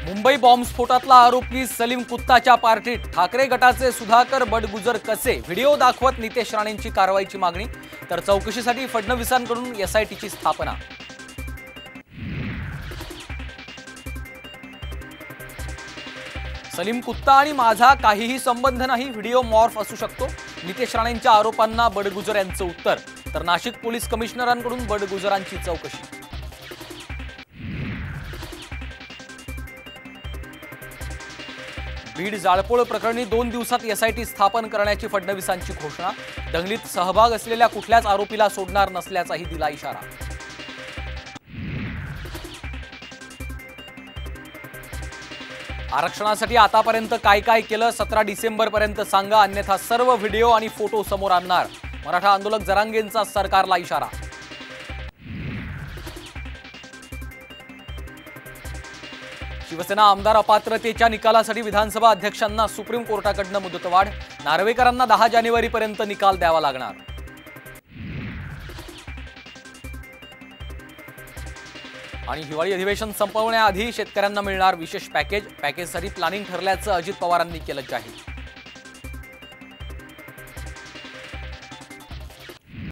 मुंबई बॉम्बस्फोटातला आरोपी सलीम कुत्ताच्या पार्टीत ठाकरे गटाचे सुधाकर बडगुजर कसे व्हिडिओ दाखवत नितेश राणेंची कारवाईची मागणी, तर चौकशीसाठी फडणवीसांकडून एसआयटीची स्थापना। सलीम कुत्ता आणि माझा काहीही संबंध नाही, व्हिडिओ मॉर्फ असू शकतो, नितेश राणेंच्या आरोपांना बडगुजर यांचं उत्तर, तर नाशिक पोलीस कमिशनरांकडून बडगुजरांची चौकशी। बीड जाळपोळ प्रकरणी 2 दिवसात एसआयटी स्थापन करण्याची फडणवीसांची घोषणा, दंगलीत सहभाग असलेल्या कुठल्याच आरोपीला सोडणार नसल्याचाही दिला इशारा। आरक्षणासाठी आतापर्यंत काय काय केलं 17 डिसेंबरपर्यंत सांगा, अन्यथा सर्व व्हिडिओ आणि फोटो समोर आणणार, मराठा आंदोलक जरांगेंचा सरकारला इशारा। शिवसेना आमदार अपात्रतेच्या निकालासाठी विधानसभा अध्यक्षांना सुप्रीम कोर्टाकडून मुदतवाढ, नार्वेकरांना 10 जानेवारीपर्यंत निकाल द्यावा लागणार। आणि हिवाळी अधिवेशन संपवण्याआधी शेतकऱ्यांना मिळणार विशेष पॅकेजसाठी प्लॅनिंग ठरल्याचं अजित पवारांनी केलं जाहीर।